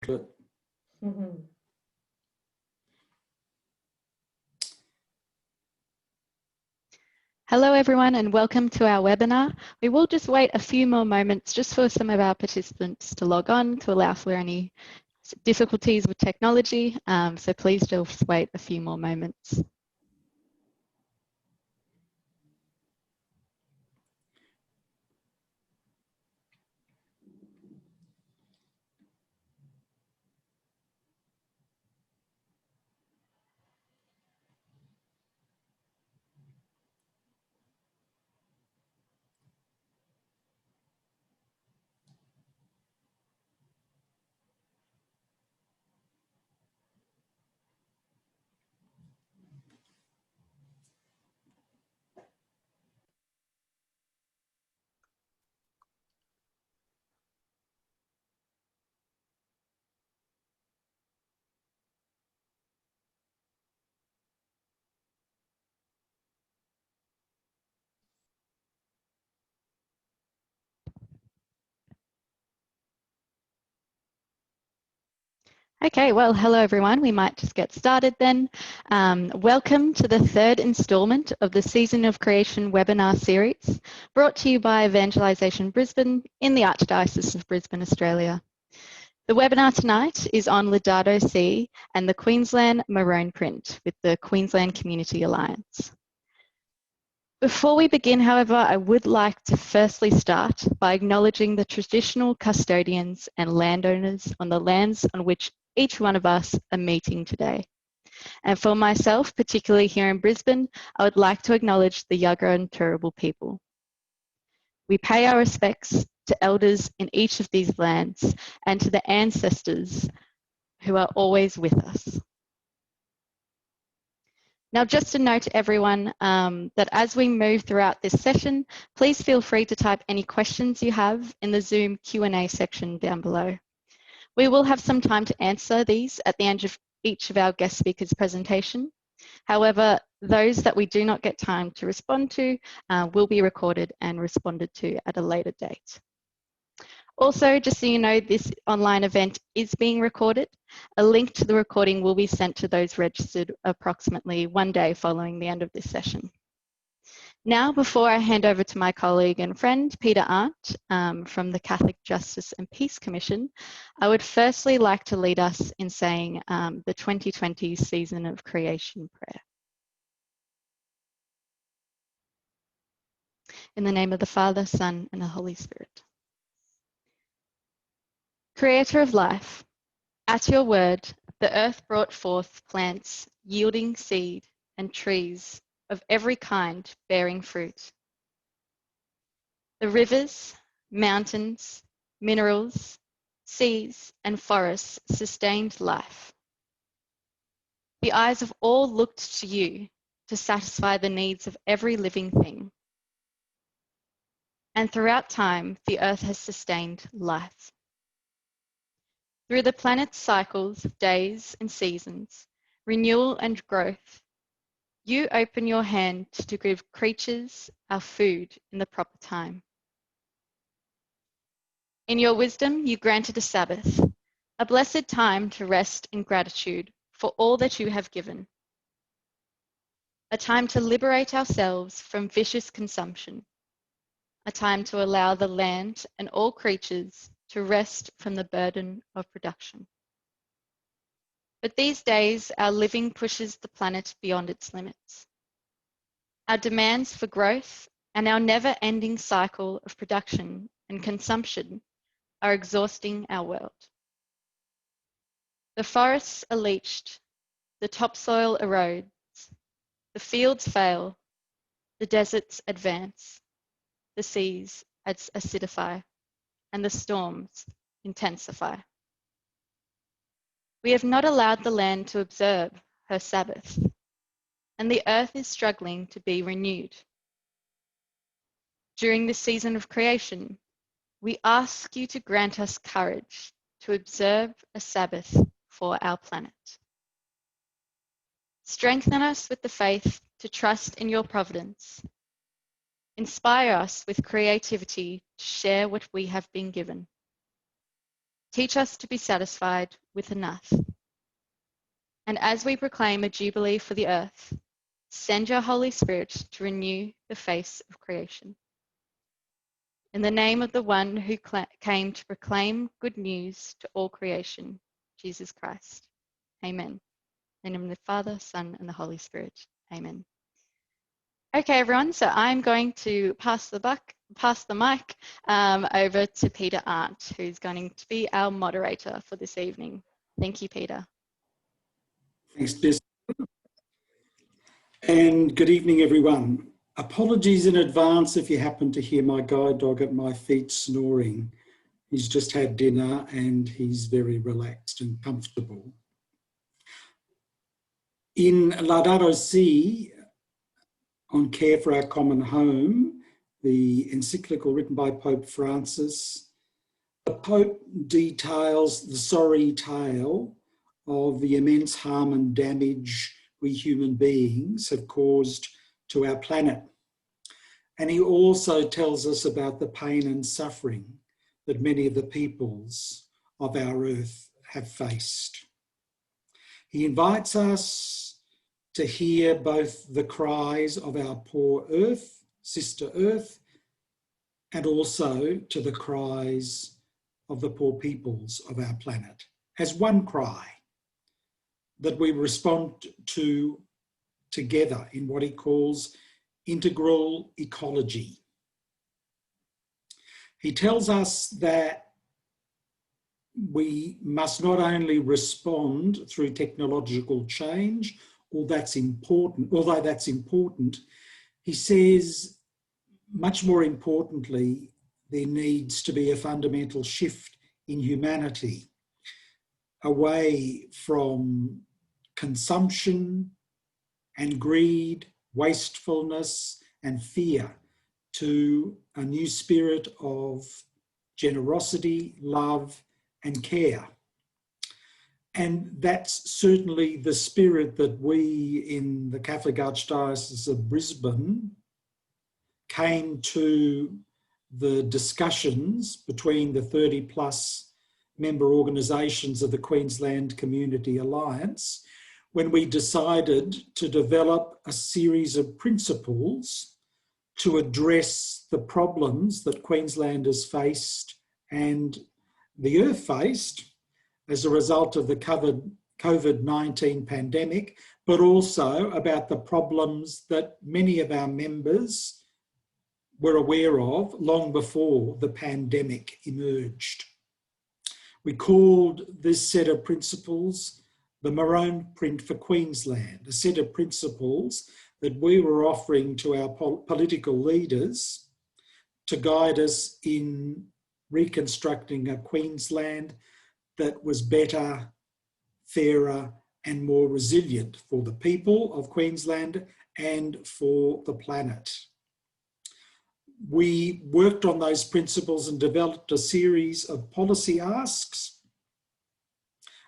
Good. Hello everyone and welcome to our webinar. We will just wait a few more moments just for some of our participants to log on to allow for any difficulties with technology. So please just wait a few more moments. Okay, well, hello everyone. We might just get started then. Welcome to the third instalment of the Season of Creation webinar series, brought to you by Evangelisation Brisbane in the Archdiocese of Brisbane, Australia. The webinar tonight is on Laudato Si and the Queensland Maroonprint with the Queensland Community Alliance. Before we begin, however, I would like to firstly start by acknowledging the traditional custodians and landowners on the lands on which each one of us are meeting today. And for myself, particularly here in Brisbane, I would like to acknowledge the Yagara and Turrbal people. We pay our respects to elders in each of these lands and to the ancestors who are always with us. Now, just to note to everyone that as we move throughout this session, please feel free to type any questions you have in the Zoom Q&A section down below. We will have some time to answer these at the end of each of our guest speakers' presentation. However, those that we do not get time to respond to will be recorded and responded to at a later date. Also, just so you know, this online event is being recorded. A link to the recording will be sent to those registered approximately 1 day following the end of this session. Now, before I hand over to my colleague and friend, Peter Arndt from the Catholic Justice and Peace Commission, I would firstly like to lead us in saying the 2020 Season of Creation prayer. In the name of the Father, Son, and the Holy Spirit. Creator of life, at your word, the earth brought forth plants yielding seed and trees of every kind bearing fruit. The rivers, mountains, minerals, seas, and forests sustained life. The eyes of all looked to you to satisfy the needs of every living thing. And throughout time, the earth has sustained life. Through the planet's cycles of days and seasons, renewal and growth, you open your hand to give creatures our food in the proper time. In your wisdom, you granted a Sabbath, a blessed time to rest in gratitude for all that you have given. A time to liberate ourselves from vicious consumption. A time to allow the land and all creatures to rest from the burden of production. But these days, our living pushes the planet beyond its limits. Our demands for growth and our never-ending cycle of production and consumption are exhausting our world. The forests are leached, the topsoil erodes, the fields fail, the deserts advance, the seas acidify, and the storms intensify. We have not allowed the land to observe her Sabbath, and the earth is struggling to be renewed. During this season of creation, we ask you to grant us courage to observe a Sabbath for our planet. Strengthen us with the faith to trust in your providence. Inspire us with creativity to share what we have been given. Teach us to be satisfied with enough. And as we proclaim a jubilee for the earth, send your Holy Spirit to renew the face of creation. In the name of the one who came to proclaim good news to all creation, Jesus Christ. Amen. In the name of the Father, Son, and the Holy Spirit. Amen. Okay, everyone, so I'm going to pass the mic over to Peter Arndt, who's going to be our moderator for this evening. Thank you, Peter. Thanks, Jess. And good evening, everyone. Apologies in advance if you happen to hear my guide dog at my feet snoring. He's just had dinner and he's very relaxed and comfortable. In Laudato Si, on Care for Our Common Home, the encyclical written by Pope Francis, the Pope details the sorry tale of the immense harm and damage we human beings have caused to our planet. And he also tells us about the pain and suffering that many of the peoples of our earth have faced. He invites us to hear both the cries of our poor earth, sister earth, and also to the cries of the poor peoples of our planet as one cry that we respond to together in what he calls integral ecology. He tells us that we must not only respond through technological change, although that's important, he says, much more importantly, there needs to be a fundamental shift in humanity away from consumption and greed, wastefulness and fear to a new spirit of generosity, love and care. And that's certainly the spirit that we in the Catholic Archdiocese of Brisbane came to the discussions between the 30 plus member organisations of the Queensland Community Alliance when we decided to develop a series of principles to address the problems that Queenslanders faced and the earth faced as a result of the COVID-19 pandemic, but also about the problems that many of our members were aware of long before the pandemic emerged. We called this set of principles the Maroonprint for Queensland, a set of principles that we were offering to our political leaders to guide us in reconstructing a Queensland that was better, fairer and more resilient for the people of Queensland and for the planet. We worked on those principles and developed a series of policy asks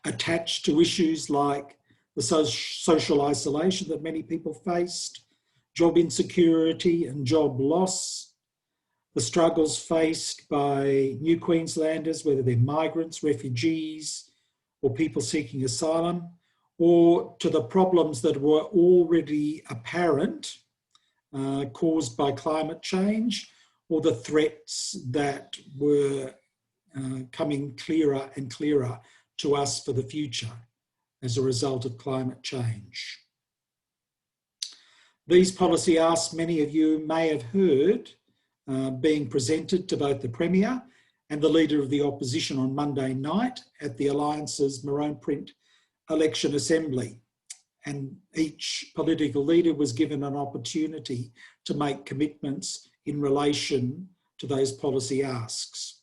attached to issues like the social isolation that many people faced, job insecurity and job loss, the struggles faced by new Queenslanders, whether they're migrants, refugees, or people seeking asylum, or to the problems that were already apparent caused by climate change, or the threats that were coming clearer and clearer to us for the future as a result of climate change. These policy asks, many of you may have heard being presented to both the Premier and the Leader of the Opposition on Monday night at the Alliance's Maroonprint election assembly. And each political leader was given an opportunity to make commitments in relation to those policy asks.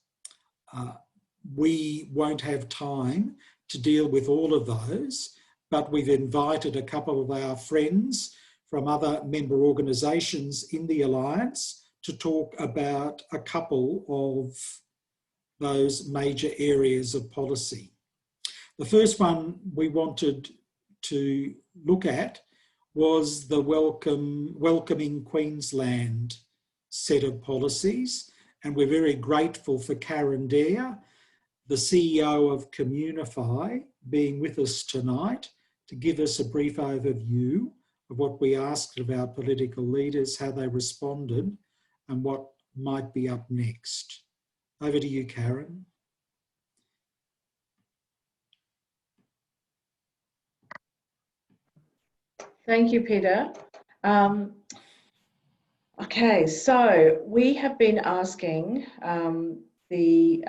We won't have time to deal with all of those, but we've invited a couple of our friends from other member organisations in the Alliance to talk about a couple of those major areas of policy. The first one we wanted to look at was the Welcoming Queensland set of policies, and we're very grateful for Karen Dare, the CEO of Communify being with us tonight to give us a brief overview of what we asked of our political leaders, how they responded, and what might be up next. Over to you, Karen. Thank you, Peter. Okay, so we have been asking the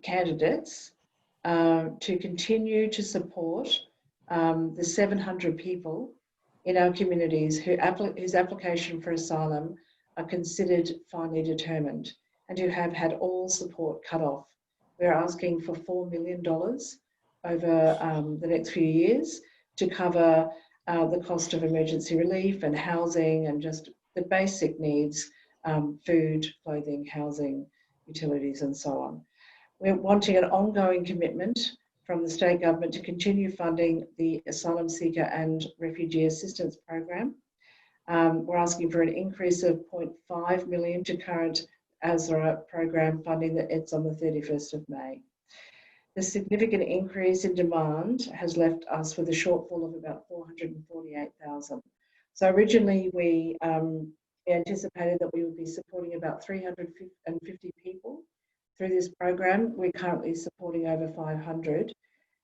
candidates to continue to support the 700 people in our communities whose application for asylum are considered finally determined and who have had all support cut off. We're asking for $4 million over the next few years to cover the cost of emergency relief and housing and just the basic needs, food, clothing, housing, utilities and so on. We're wanting an ongoing commitment from the state government to continue funding the Asylum Seeker and Refugee Assistance Program. We're asking for an increase of $0.5 million to current ASRA program funding that ends on the 31st of May. The significant increase in demand has left us with a shortfall of about 448,000. So originally we anticipated that we would be supporting about 350 people through this program. We're currently supporting over 500,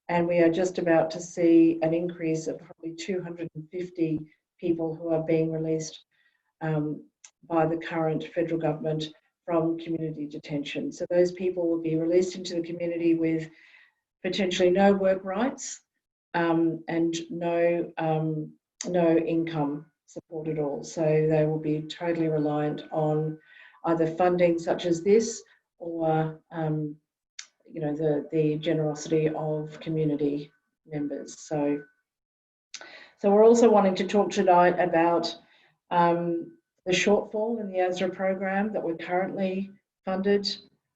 and we are just about to see an increase of probably 250 people who are being released by the current federal government from community detention. So those people will be released into the community with potentially no work rights and no income support at all. So they will be totally reliant on either funding such as this or you know, the generosity of community members. So we're also wanting to talk tonight about the shortfall in the ASRA program that we're currently funded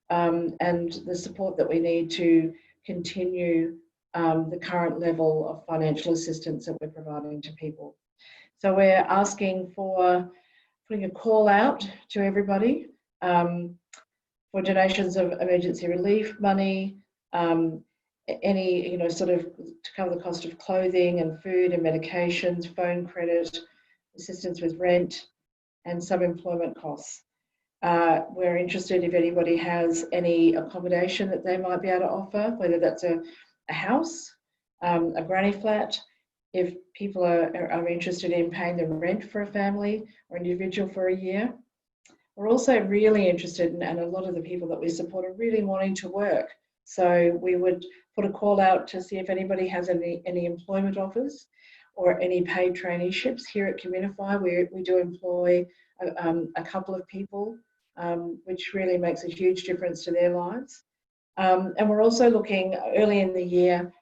and the support that we need to continue the current level of financial assistance that we're providing to people. So we're asking for putting a call out to everybody for donations of emergency relief money, any, you know, sort of to cover the cost of clothing and food and medications, phone credit, assistance with rent, and some employment costs. We're interested if anybody has any accommodation that they might be able to offer, whether that's a house, a granny flat, if people are interested in paying the rent for a family or individual for a year. We're also really interested in, and a lot of the people that we support are really wanting to work. So we would put a call out to see if anybody has any employment offers or any paid traineeships. Here at Communify, we do employ a couple of people, which really makes a huge difference to their lives. And we're also looking early in the year,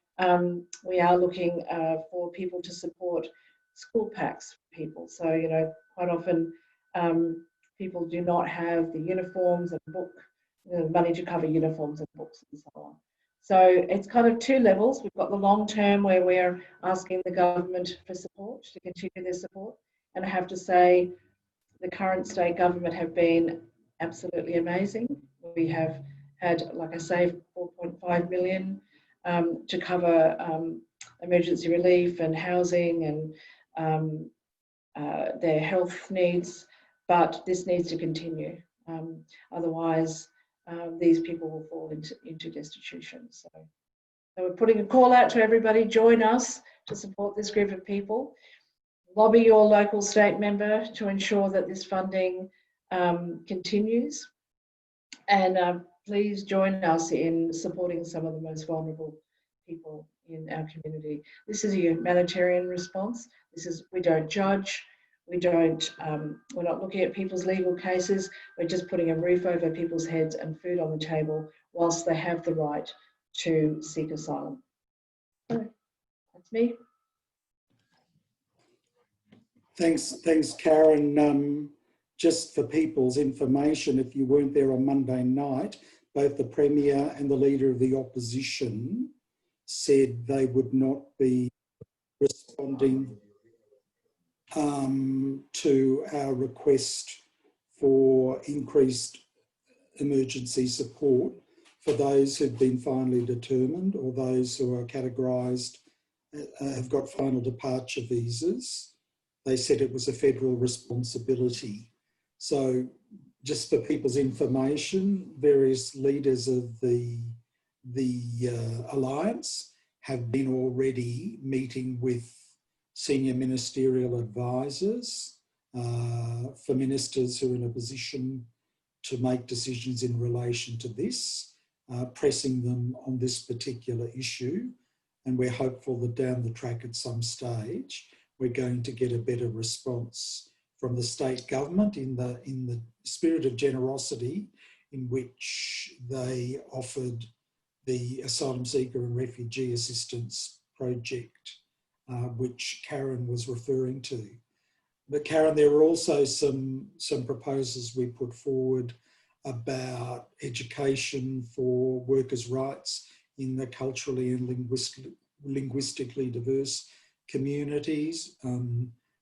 we are looking for people to support school packs for people. So, you know, quite often people do not have the uniforms and the money to cover uniforms and books and so on. So it's kind of two levels. We've got the long term where we're asking the government for support, to continue their support. And I have to say, the current state government have been absolutely amazing. We have had, like I say, 4.5 million to cover emergency relief and housing and their health needs, but this needs to continue. Otherwise, these people will fall into destitution. So we're putting a call out to everybody, join us to support this group of people. Lobby your local state member to ensure that this funding continues. And please join us in supporting some of the most vulnerable people in our community. This is a humanitarian response. We don't judge. We're not looking at people's legal cases. We're just putting a roof over people's heads and food on the table whilst they have the right to seek asylum. So that's me. Thanks, Karen. Just for people's information, if you weren't there on Monday night, both the Premier and the Leader of the Opposition said they would not be responding to our request for increased emergency support for those who've been finally determined or those who are categorised, have got final departure visas. They said it was a federal responsibility. So just for people's information, various leaders of the Alliance have been already meeting with senior ministerial advisors for ministers who are in a position to make decisions in relation to this, pressing them on this particular issue. And we're hopeful that down the track at some stage, we're going to get a better response from the state government in the spirit of generosity in which they offered the Asylum Seeker and Refugee Assistance Project, which Karen was referring to. But Karen, there were also some proposals we put forward about education for workers' rights in the culturally and linguistically diverse communities,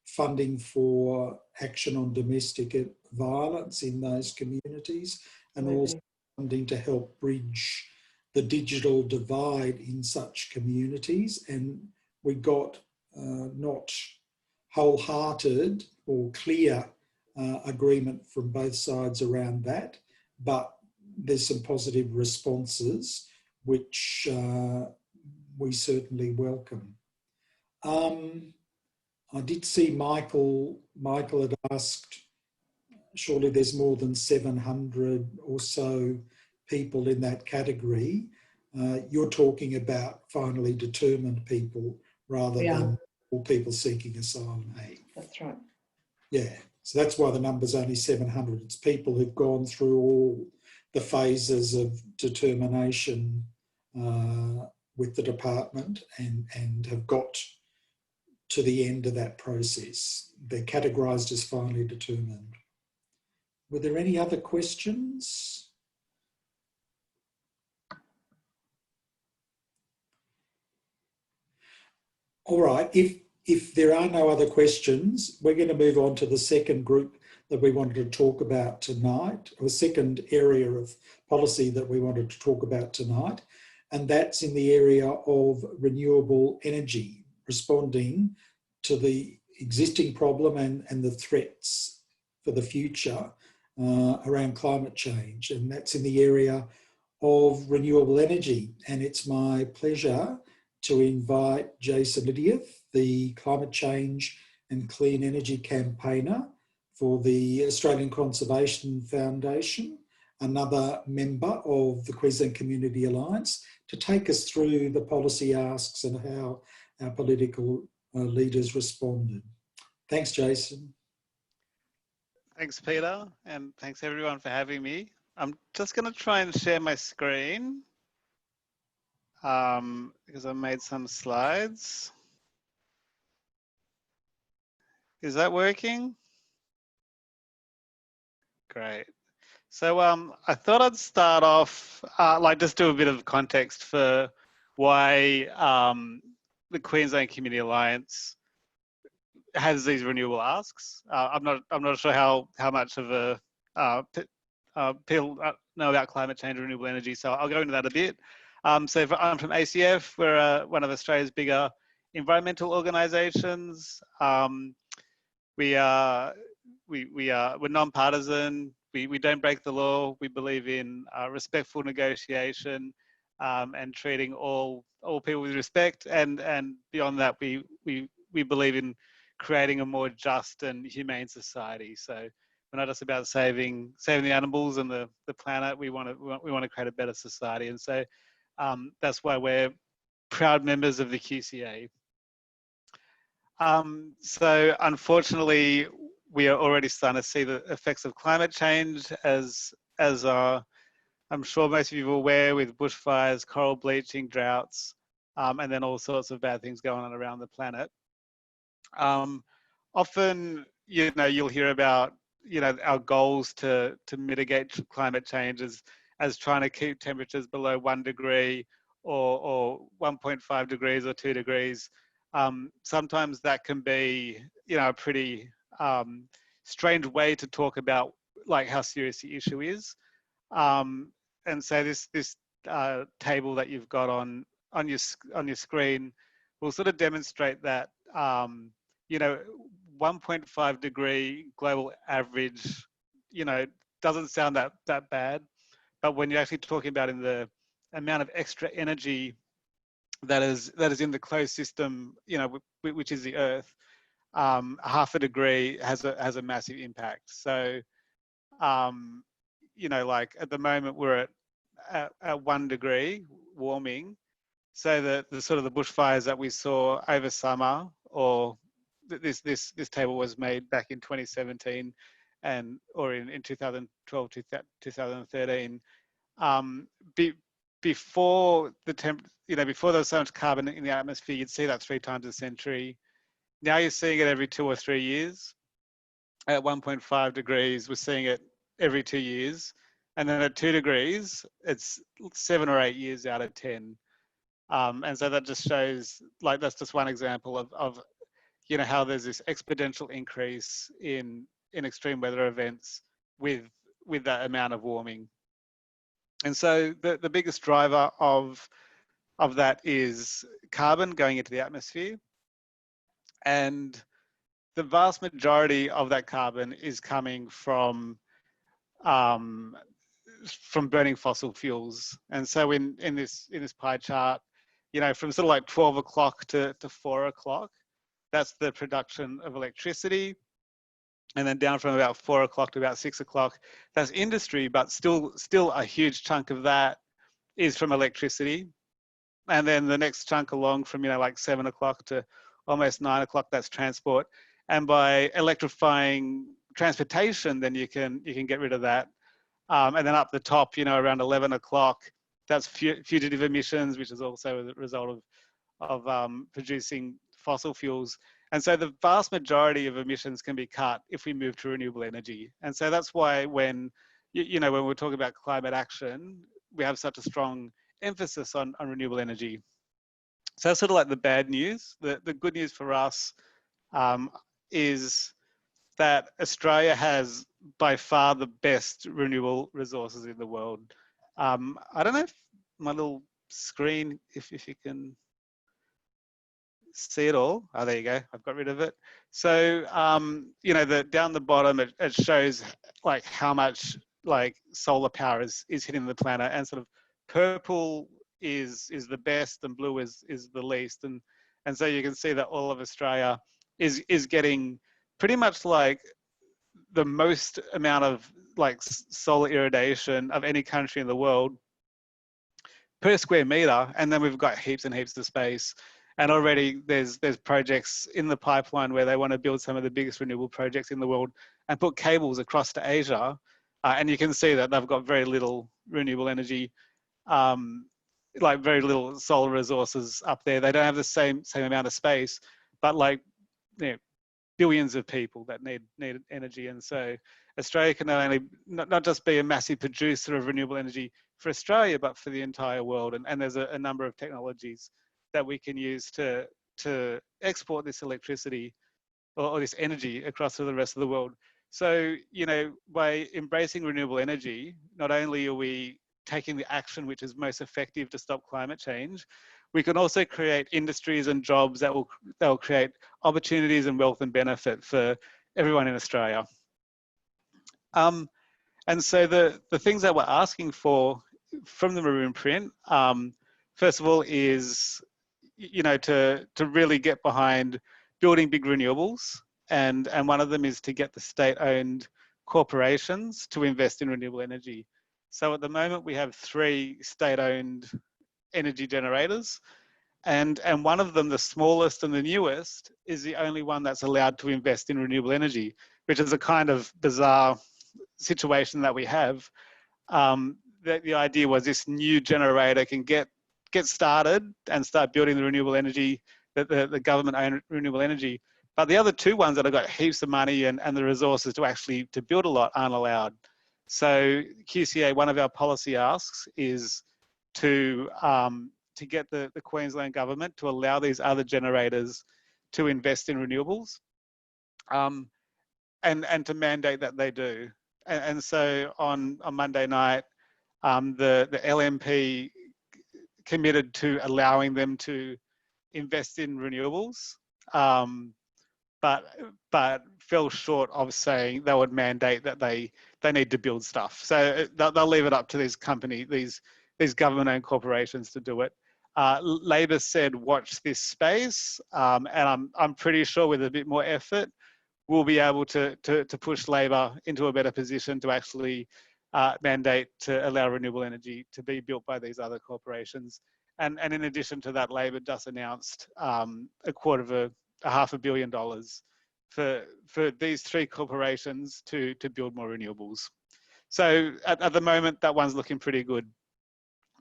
funding for action on domestic violence in those communities, and also funding to help bridge the digital divide in such communities. And we got not wholehearted or clear agreement from both sides around that, but there's some positive responses which we certainly welcome. I did see Michael had asked, surely there's more than 700 or so people in that category. You're talking about finally determined people rather than all people seeking asylum. That's right. Yeah, so that's why the number's only 700. It's people who've gone through all the phases of determination with the department and have got to the end of that process. They're categorised as finally determined. Were there any other questions? All right, if there are no other questions, we're going to move on to the second group that we wanted to talk about tonight, or second area of policy that we wanted to talk about tonight, and that's in the area of renewable energy, responding to the existing problem and the threats for the future around climate change, and that's in the area of renewable energy. And it's my pleasure to invite Jason Lidioth, the Climate Change and Clean Energy Campaigner for the Australian Conservation Foundation, another member of the Queensland Community Alliance, to take us through the policy asks and how our political leaders responded. Thanks, Jason. Thanks, Peter, and thanks everyone for having me. I'm just going to try and share my screen because I made some slides. Is that working? Great. So I thought I'd start off, just do a bit of context for why the Queensland Community Alliance has these renewable asks. I'm not sure how much of a people know about climate change and renewable energy, so I'll go into that a bit. I'm from ACF. We're one of Australia's bigger environmental organisations. We're non-partisan. We don't break the law. We believe in respectful negotiation and treating all people with respect. And beyond that, we believe in creating a more just and humane society. So we're not just about saving the animals and the planet. We want to create a better society. And so that's why we're proud members of the QCA. So unfortunately, we are already starting to see the effects of climate change, as I'm sure most of you are aware, with bushfires, coral bleaching, droughts, and then all sorts of bad things going on around the planet. Often, you'll hear about, our goals to mitigate climate change as trying to keep temperatures below 1 degree or 1.5 degrees or 2 degrees. Sometimes that can be, a pretty strange way to talk about how serious the issue is. And so this table that you've got on your screen will sort of demonstrate that 1.5 degree global average, doesn't sound that bad, but when you're actually talking about in the amount of extra energy that is in the closed system, which is the Earth, half a degree has a massive impact. So, like at the moment we're at 1 degree warming. So the sort of the bushfires that we saw over summer, or this table was made back in 2017 or in 2012 2013. Before before there was so much carbon in the atmosphere, you'd see that 3 times a century. Now you're seeing it every 2 or 3 years. At 1.5 degrees, we're seeing it every 2 years. And then at 2 degrees, it's 7 or 8 years out of 10. And so that just shows, like, that's just one example of how there's this exponential increase in extreme weather events with that amount of warming. And so the biggest driver of that is carbon going into the atmosphere. And the vast majority of that carbon is coming from burning fossil fuels. And so in this pie chart, from sort of like 12 o'clock to 4 o'clock, that's the production of electricity. And then down from about 4 o'clock to about 6 o'clock, that's industry, but still a huge chunk of that is from electricity. And then the next chunk along from, like 7 o'clock to almost 9 o'clock, that's transport. And by electrifying transportation, then you can get rid of that. And then up the top, around 11 o'clock, that's fugitive emissions, which is also a result of producing fossil fuels. And so the vast majority of emissions can be cut if we move to renewable energy. And so that's why when we're talking about climate action, we have such a strong emphasis on renewable energy. So that's sort of like the bad news. The good news for us is that Australia has by far the best renewable resources in the world. I don't know if my little screen, if you can see it all. Oh, there you go. I've got rid of it. So, down the bottom, it shows like how much like solar power is hitting the planet, and sort of purple is the best and blue is the least. And so you can see that all of Australia is getting pretty much like the most amount of like solar irradiation of any country in the world per square meter. And then we've got heaps and heaps of space. And already there's projects in the pipeline where they want to build some of the biggest renewable projects in the world and put cables across to Asia. And you can see that they've got very little renewable energy, like very little solar resources up there. They don't have the same amount of space, but like, billions of people that need energy. And so Australia can not just be a massive producer of renewable energy for Australia, but for the entire world. And there's a number of technologies that we can use to export this electricity or this energy across to the rest of the world. So, by embracing renewable energy, not only are we taking the action which is most effective to stop climate change, we can also create industries and jobs that will create opportunities and wealth and benefit for everyone in Australia. And so the things that we're asking for from the Maroonprint, first of all, is to really get behind building big renewables, and one of them is to get the state-owned corporations to invest in renewable energy. So at the moment we have 3 state-owned energy generators, and one of them, the smallest and the newest, is the only one that's allowed to invest in renewable energy, which is a kind of bizarre situation that we have. The idea was this new generator can get started and start building the renewable energy, the government-owned renewable energy. But the other 2 ones that have got heaps of money and the resources to build a lot aren't allowed. So QCA, one of our policy asks is to get the Queensland government to allow these other generators to invest in renewables, and to mandate that they do. And so on Monday night, the LNP committed to allowing them to invest in renewables, but fell short of saying they would mandate that they need to build stuff. So they'll leave it up to these companies, these government-owned corporations to do it. Labor said, watch this space, and I'm pretty sure with a bit more effort, we'll be able to push Labor into a better position to actually mandate to allow renewable energy to be built by these other corporations. And in addition to that, Labor just announced $500 million for these three corporations to build more renewables. So at the moment, that one's looking pretty good.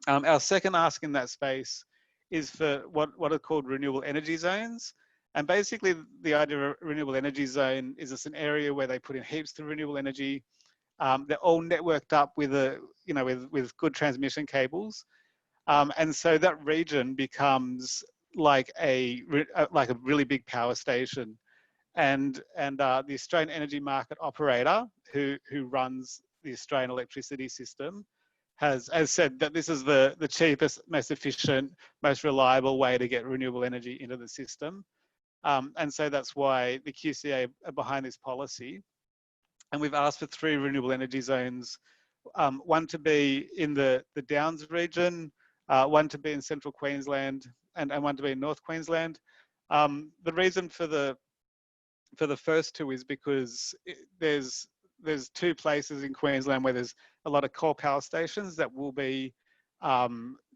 Our second ask in that space is for what are called renewable energy zones. And basically the idea of a renewable energy zone is it's an area where they put in heaps of renewable energy. They're all networked up with with good transmission cables. And so that region becomes like a really big power station. And the Australian Energy Market Operator, who runs the Australian electricity system, has said that this is the cheapest, most efficient, most reliable way to get renewable energy into the system. And so that's why the QCA are behind this policy. And we've asked for 3 renewable energy zones, one to be in the Downs region, one to be in central Queensland, and one to be in North Queensland. The reason for the first two is because there's 2 places in Queensland where there's a lot of coal power stations that will be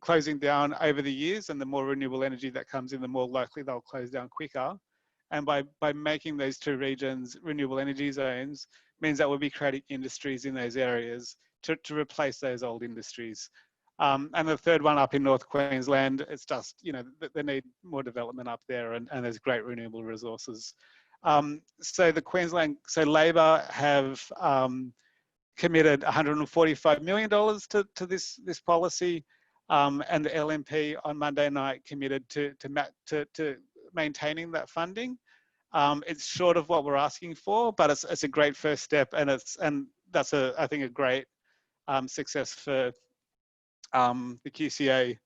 closing down over the years, and the more renewable energy that comes in, the more likely they'll close down quicker. And by making those 2 regions renewable energy zones means that we'll be creating industries in those areas to replace those old industries. And the third one up in North Queensland, it's just, they need more development up there, and there's great renewable resources. So Labor have committed $145 million to this policy, and the LNP on Monday night committed to maintaining that funding. It's short of what we're asking for, but it's a great first step, and that's I think a great success for the QCA.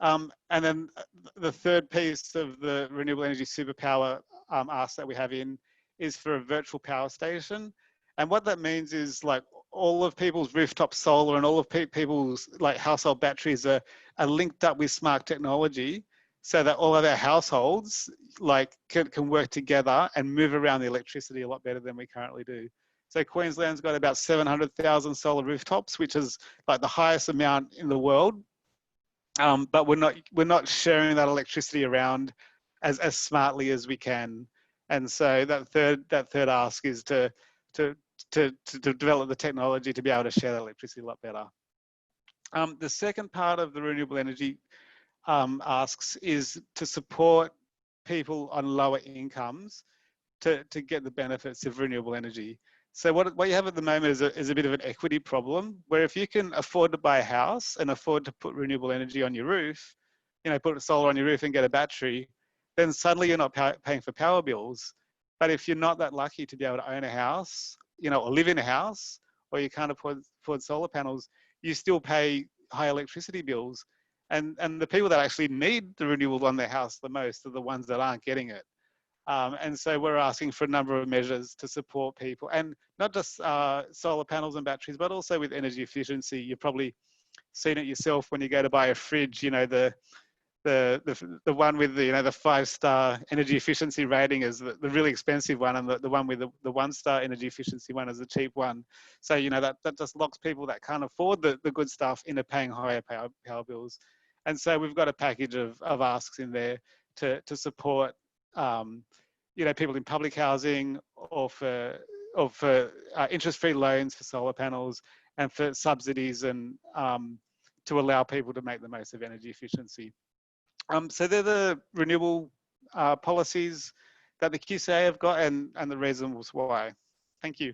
And then the third piece of the renewable energy superpower ask that we have in is for a virtual power station. And what that means is like all of people's rooftop solar and all of people's like household batteries are linked up with smart technology, so that all of our households like can work together and move around the electricity a lot better than we currently do. So Queensland's got about 700,000 solar rooftops, which is like the highest amount in the world. But we're not sharing that electricity around as smartly as we can. And so that third ask is to develop the technology to be able to share that electricity a lot better. The second part of the renewable energy asks is to support people on lower incomes to get the benefits of renewable energy. So what you have at the moment is a bit of an equity problem, where if you can afford to buy a house and afford to put renewable energy on your roof, put solar on your roof and get a battery, then suddenly you're not paying for power bills. But if you're not that lucky to be able to own a house, or live in a house, or you can't afford solar panels, you still pay high electricity bills. And the people that actually need the renewable on their house the most are the ones that aren't getting it. And so we're asking for a number of measures to support people, and not just solar panels and batteries, but also with energy efficiency. You've probably seen it yourself when you go to buy a fridge, the one with the 5-star energy efficiency rating is the really expensive one, and the one with the 1-star energy efficiency one is the cheap one. So that just locks people that can't afford the good stuff into paying higher power bills. And so we've got a package of asks in there to support people in public housing, or for interest-free loans for solar panels, and for subsidies, and to allow people to make the most of energy efficiency. So they're the renewable policies that the QCA have got, and the reasons why. Thank you.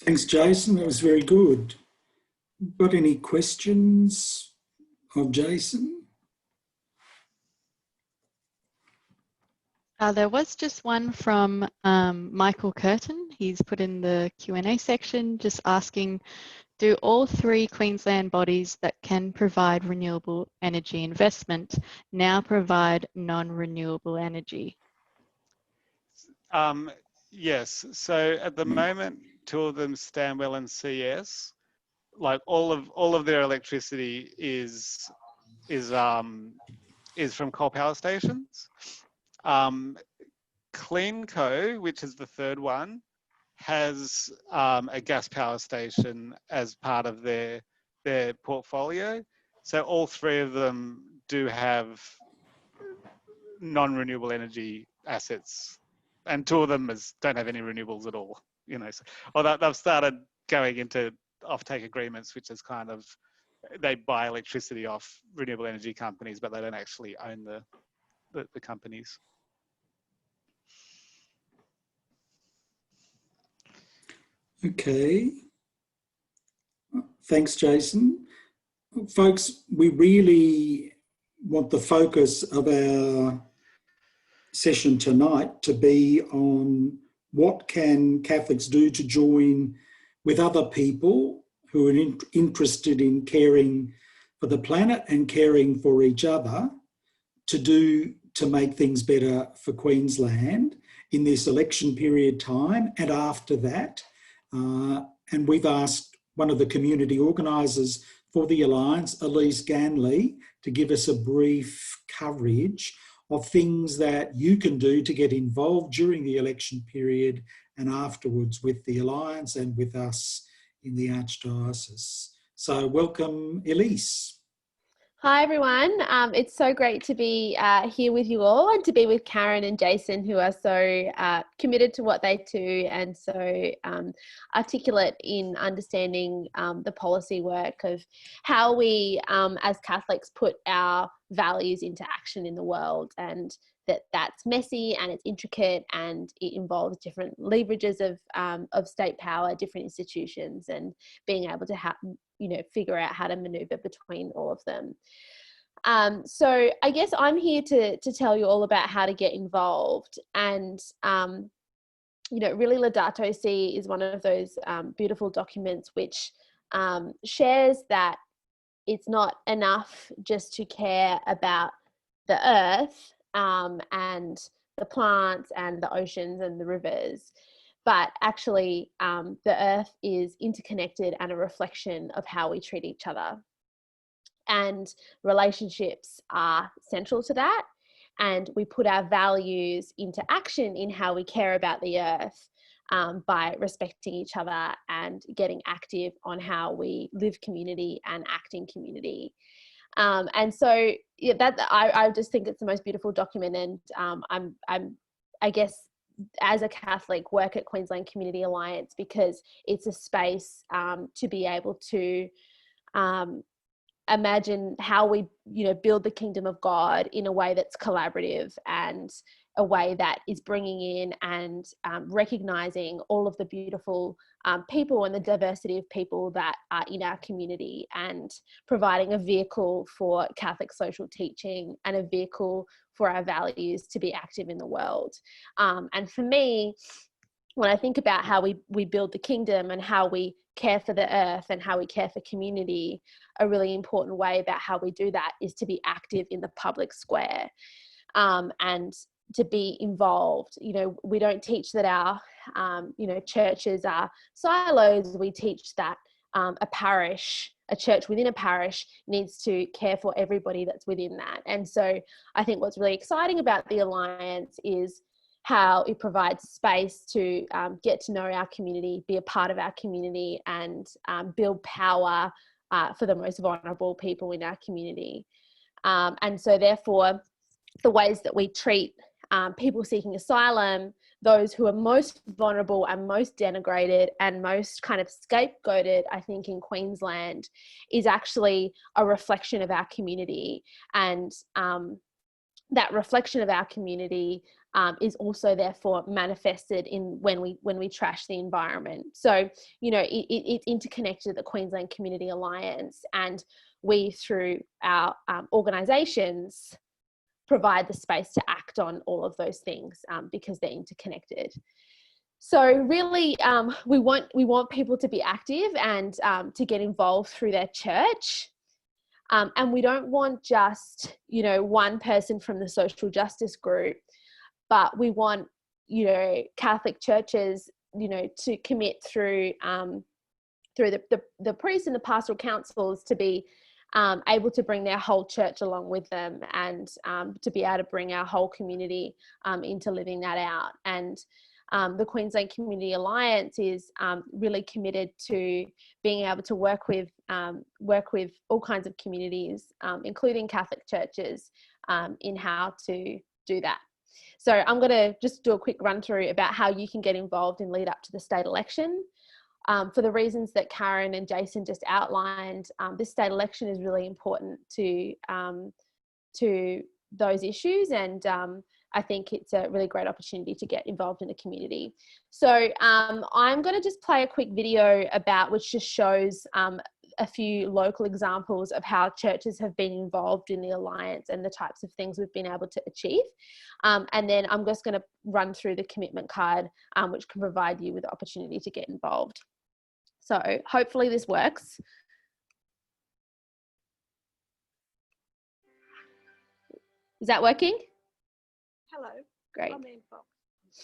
Thanks, Jason. That was very good. Got any questions of Jason? There was just one from Michael Curtin. He's put in the Q&A section just asking, do all 3 Queensland bodies that can provide renewable energy investment now provide non-renewable energy? Yes. So at the moment, 2 of them, Stanwell and CS, like all of their electricity is from coal power stations. CleanCo, which is the 3rd one, has a gas power station as part of their portfolio. So all 3 of them do have non-renewable energy assets, and 2 of them don't have any renewables at all. You know, so, although they've started going into offtake agreements, which is kind of, they buy electricity off renewable energy companies, but they don't actually own the companies. Okay. Thanks, Jason. Folks, we really want the focus of our session tonight to be on what can Catholics do to join with other people who are interested in caring for the planet and caring for each other to make things better for Queensland in this election period time and after that. And we've asked one of the community organisers for the Alliance, Elise Ganley, to give us a brief coverage of things that you can do to get involved during the election period and afterwards with the Alliance and with us in the Archdiocese. So welcome, Elise. Hi everyone, it's so great to be here with you all and to be with Karen and Jason, who are so committed to what they do and so articulate in understanding the policy work of how we as Catholics put our values into action in the world, and that's messy and it's intricate and it involves different leverages of state power, different institutions, and being able to figure out how to maneuver between all of them. So I guess I'm here to tell you all about how to get involved, and really Laudato Si is one of those beautiful documents which shares that it's not enough just to care about the earth and the plants and the oceans and the rivers, but actually the earth is interconnected and a reflection of how we treat each other. And relationships are central to that. And we put our values into action in how we care about the earth by respecting each other and getting active on how we live community and act in community. And so I just think it's the most beautiful document. And I guess, as a Catholic, work at Queensland Community Alliance because it's a space to be able to imagine how we, build the kingdom of God in a way that's collaborative and a way that is bringing in and recognizing all of the beautiful people and the diversity of people that are in our community, and providing a vehicle for Catholic social teaching and a vehicle for our values to be active in the world. And for me, when I think about how we build the kingdom and how we care for the earth and how we care for community, a really important way about how we do that is to be active in the public square and to be involved. We don't teach that our, churches are silos. We teach that a church within a parish needs to care for everybody that's within that. And so I think what's really exciting about the Alliance is how it provides space to get to know our community, be a part of our community, and build power for the most vulnerable people in our community. And so therefore, the ways that we treat people seeking asylum, those who are most vulnerable and most denigrated and most kind of scapegoated, I think, in Queensland, is actually a reflection of our community. And that reflection of our community is also therefore manifested in when we trash the environment. So, it's interconnected at the Queensland Community Alliance, and we, through our organisations, provide the space to act on all of those things because they're interconnected. So really, we want people to be active and to get involved through their church. And we don't want just, you know, one person from the social justice group, but we want, you know, Catholic churches, you know, to commit through the priests and the pastoral councils to be able to bring their whole church along with them, and to be able to bring our whole community into living that out. And the Queensland Community Alliance is really committed to being able to work with all kinds of communities, including Catholic churches, in how to do that. So I'm going to just do a quick run through about how you can get involved and lead up to the state election. For the reasons that Karen and Jason just outlined, this state election is really important to those issues, and I think it's a really great opportunity to get involved in the community. So I'm going to just play a quick video which just shows a few local examples of how churches have been involved in the Alliance and the types of things we've been able to achieve. And then I'm just going to run through the commitment card, which can provide you with the opportunity to get involved. So hopefully this works. Is that working? Hello. Great. I'm Anne Fox.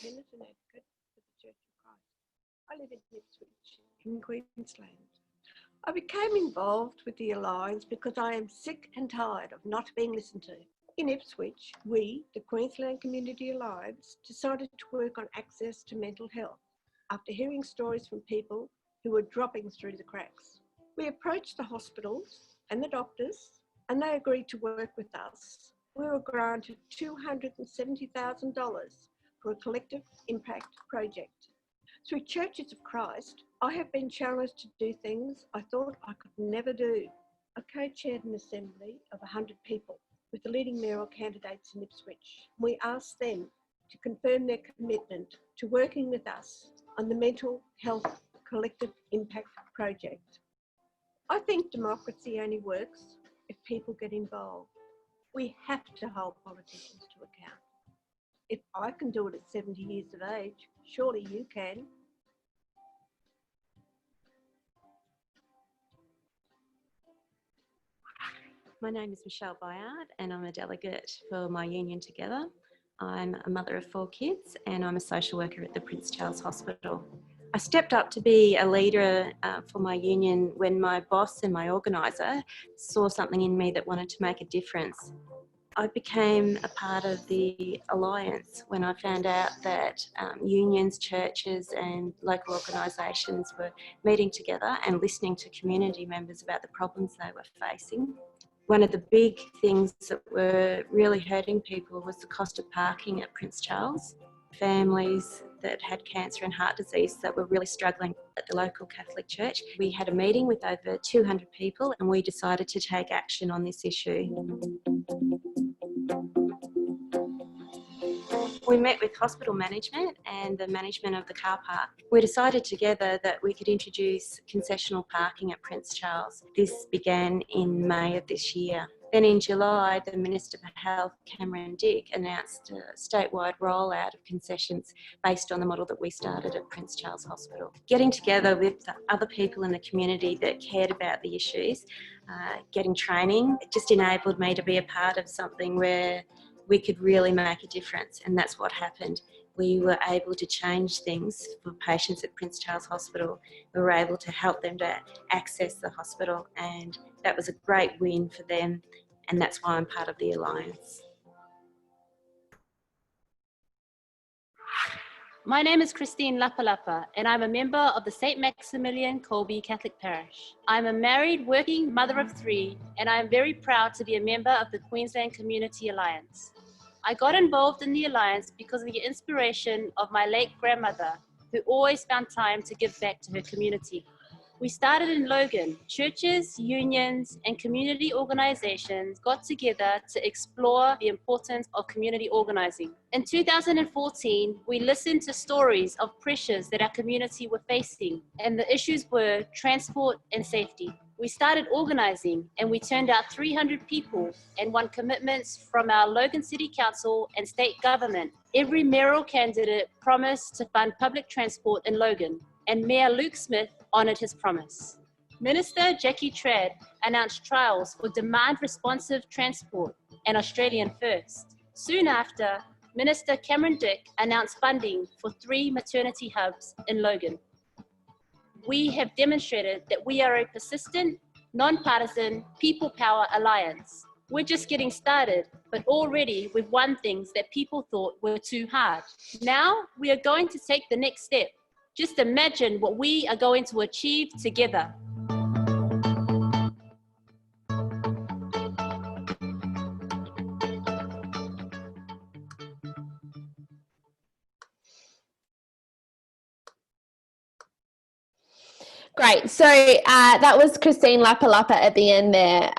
I'm an advocate for the Church of Christ. I live in Ipswich in Queensland. I became involved with the Alliance because I am sick and tired of not being listened to. In Ipswich, we, the Queensland Community Alliance, decided to work on access to mental health after hearing stories from people who were dropping through the cracks. We approached the hospitals and the doctors, and they agreed to work with us. We were granted $270,000 for a collective impact project. Through Churches of Christ, I have been challenged to do things I thought I could never do. I co-chaired an assembly of 100 people with the leading mayoral candidates in Ipswich. We asked them to confirm their commitment to working with us on the mental health collective impact project. I think democracy only works if people get involved. We have to hold politicians to account. If I can do it at 70 years of age, surely you can. My name is Michelle Bayard and I'm a delegate for my union Together. I'm a mother of 4 kids and I'm a social worker at the Prince Charles Hospital. I stepped up to be a leader for my union when my boss and my organiser saw something in me that wanted to make a difference. I became a part of the Alliance when I found out that unions, churches and local organisations were meeting together and listening to community members about the problems they were facing. One of the big things that were really hurting people was the cost of parking at Prince Charles. Families that had cancer and heart disease that were really struggling at the local Catholic Church. We had a meeting with over 200 people and we decided to take action on this issue. We met with hospital management and the management of the car park. We decided together that we could introduce concessional parking at Prince Charles. This began in May of this year. Then in July, the Minister for Health, Cameron Dick, announced a statewide rollout of concessions based on the model that we started at Prince Charles Hospital. Getting together with the other people in the community that cared about the issues, getting training, it just enabled me to be a part of something where we could really make a difference, and that's what happened. We were able to change things for patients at Prince Charles Hospital. We were able to help them to access the hospital, and that was a great win for them, and that's why I'm part of the Alliance. My name is Christine Lapalapa and I'm a member of the St. Maximilian Kolbe Catholic Parish. I'm a married working mother of 3 and I'm very proud to be a member of the Queensland Community Alliance. I got involved in the Alliance because of the inspiration of my late grandmother, who always found time to give back to her community. We started in Logan. Churches, unions, and community organizations got together to explore the importance of community organizing. In 2014, we listened to stories of pressures that our community were facing, and the issues were transport and safety. We started organising and we turned out 300 people and won commitments from our Logan City Council and state government. Every mayoral candidate promised to fund public transport in Logan, and Mayor Luke Smith honoured his promise. Minister Jackie Trad announced trials for demand-responsive transport, an Australian first. Soon after, Minister Cameron Dick announced funding for 3 maternity hubs in Logan. We have demonstrated that we are a persistent, non-partisan, people power alliance. We're just getting started, but already we've won things that people thought were too hard. Now we are going to take the next step. Just imagine what we are going to achieve together. Great. So that was Christine Lapalapa at the end there,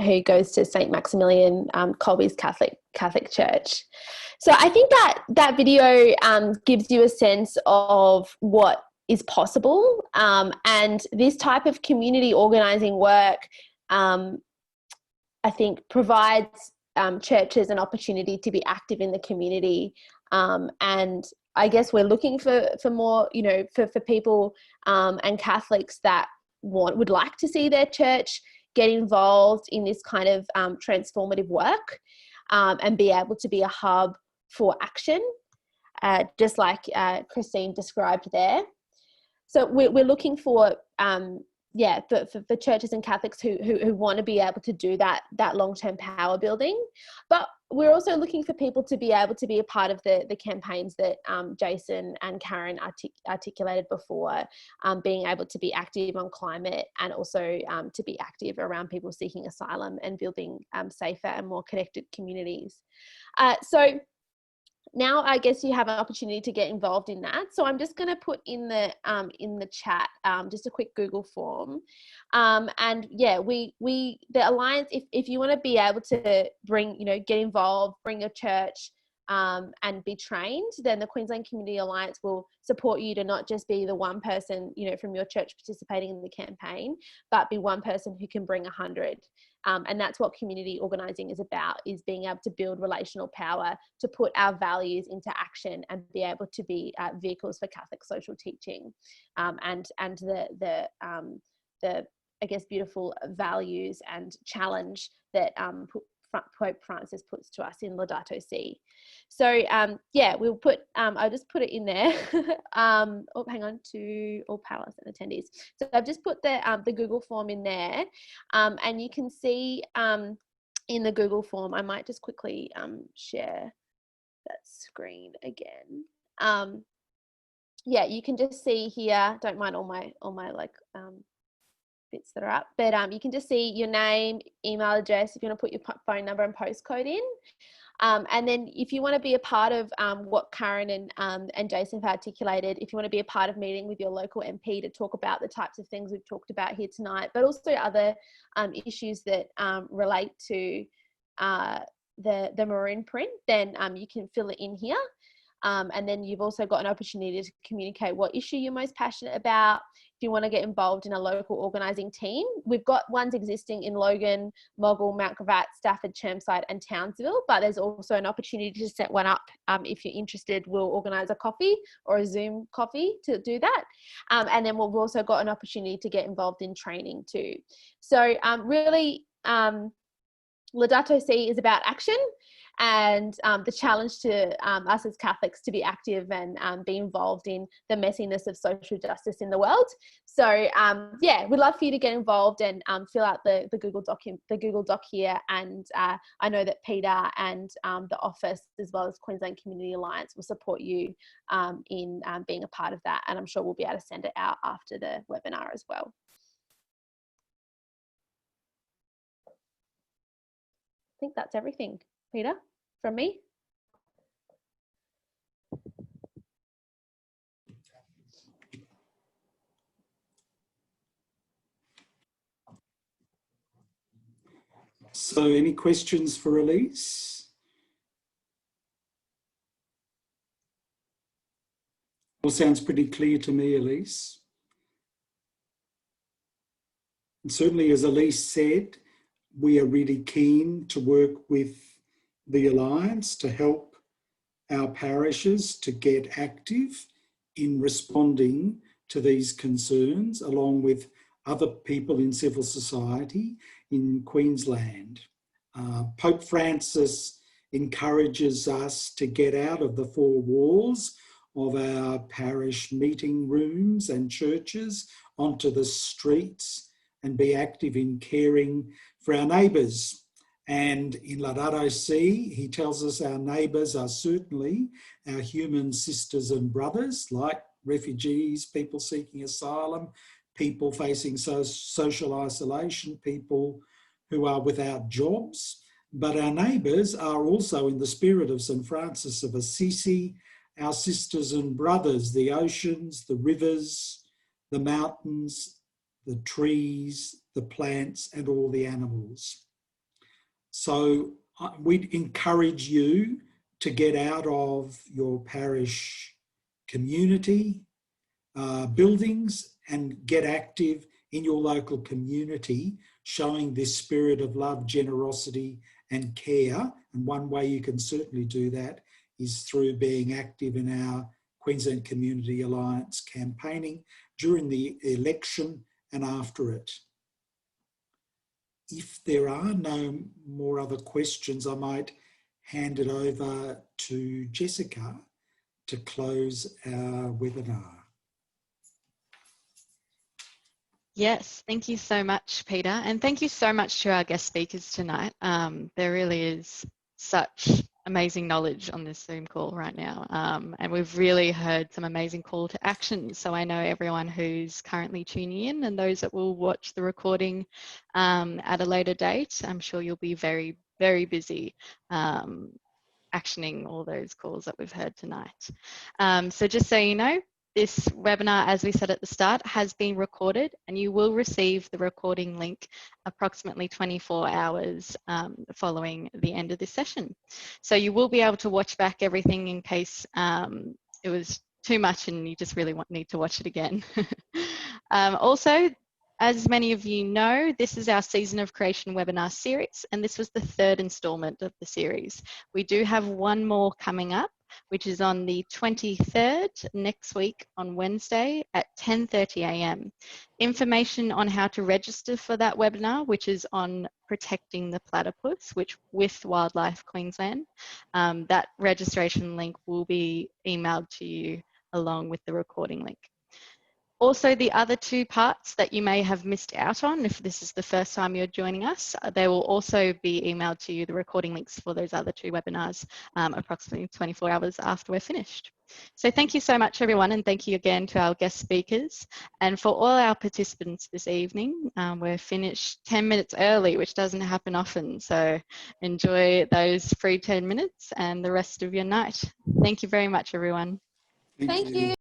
who goes to St. Maximilian Colby's Catholic Church. So I think that video gives you a sense of what is possible, and this type of community organising work, I think, provides churches an opportunity to be active in the community, and I guess we're looking for more, for people and Catholics that would like to see their church get involved in this kind of transformative work, and be able to be a hub for action, just like Christine described there. So we're looking for for churches and Catholics who want to be able to do that long-term power building. But we're also looking for people to be able to be a part of the campaigns that Jason and Karen articulated before, being able to be active on climate, and also to be active around people seeking asylum and building safer and more connected communities. So now I guess you have an opportunity to get involved in that. So I'm just going to put in the chat just a quick Google form, and yeah, the Alliance, if you want to be able to get involved, bring your church, and be trained, then the Queensland Community Alliance will support you to not just be the one person from your church participating in the campaign, but be one person who can bring 100. And that's what community organising is about, is being able to build relational power to put our values into action and be able to be vehicles for Catholic social teaching, and the I guess beautiful values and challenge that Pope Francis puts to us in Laudato Si. So we'll put, I'll just put it in there. Hang on, to all panelists and attendees. So I've just put the Google form in there, and you can see in the Google form, I might just quickly share that screen again. You can just see here, don't mind all my like bits that are up, but you can just see your name, email address, if you want to put your phone number and postcode in, and then if you want to be a part of what Karen and Jason have articulated, if you want to be a part of meeting with your local MP to talk about the types of things we've talked about here tonight, but also other issues that relate to the Maroonprint, then you can fill it in here. And then you've also got an opportunity to communicate what issue you're most passionate about. If you want to get involved in a local organising team, we've got ones existing in Logan, Moggill, Mount Gravatt, Stafford, Chermside and Townsville, but there's also an opportunity to set one up. If you're interested, we'll organise a coffee or a Zoom coffee to do that. And then we've also got an opportunity to get involved in training too. So really, Laudato Si is about action, and the challenge to us as Catholics to be active and be involved in the messiness of social justice in the world. So we'd love for you to get involved and fill out the Google Doc here, and I know that Peter and the office, as well as Queensland Community Alliance, will support you in being a part of that, and I'm sure we'll be able to send it out after the webinar as well. I think that's everything, Peter, from me. So any questions for Elise? All sounds pretty clear to me, Elise. And certainly, as Elise said, we are really keen to work with the Alliance to help our parishes to get active in responding to these concerns, along with other people in civil society in Queensland. Pope Francis encourages us to get out of the four walls of our parish meeting rooms and churches onto the streets and be active in caring for our neighbours. And in Laudato Si, he tells us our neighbours are certainly our human sisters and brothers, like refugees, people seeking asylum, people facing social isolation, people who are without jobs. But our neighbours are also, in the spirit of St. Francis of Assisi, our sisters and brothers, the oceans, the rivers, the mountains, the trees, the plants, and all the animals. So we'd encourage you to get out of your parish community buildings and get active in your local community, showing this spirit of love, generosity and care. And one way you can certainly do that is through being active in our Queensland Community Alliance campaigning during the election and after it. If there are no more other questions, I might hand it over to Jessica to close our webinar. Yes, thank you so much, Peter. And thank you so much to our guest speakers tonight. There really is such amazing knowledge on this Zoom call right now. And we've really heard some amazing call to action. So I know everyone who's currently tuning in and those that will watch the recording at a later date, I'm sure you'll be very, very busy actioning all those calls that we've heard tonight. So just so you know, this webinar, as we said at the start, has been recorded and you will receive the recording link approximately 24 hours following the end of this session. So you will be able to watch back everything in case it was too much and you just really need to watch it again. Also, as many of you know, this is our Season of Creation webinar series, and this was the third instalment of the series. We do have one more coming up, which is on the 23rd next week on Wednesday at 10:30 a.m. Information on how to register for that webinar, which is on protecting the platypus, which with Wildlife Queensland, that registration link will be emailed to you along with the recording link. Also, the other two parts that you may have missed out on, if this is the first time you're joining us, they will also be emailed to you, the recording links for those other two webinars, approximately 24 hours after we're finished. So thank you so much, everyone, and thank you again to our guest speakers. And for all our participants this evening, we're finished 10 minutes early, which doesn't happen often. So enjoy those free 10 minutes and the rest of your night. Thank you very much, everyone. Thank you.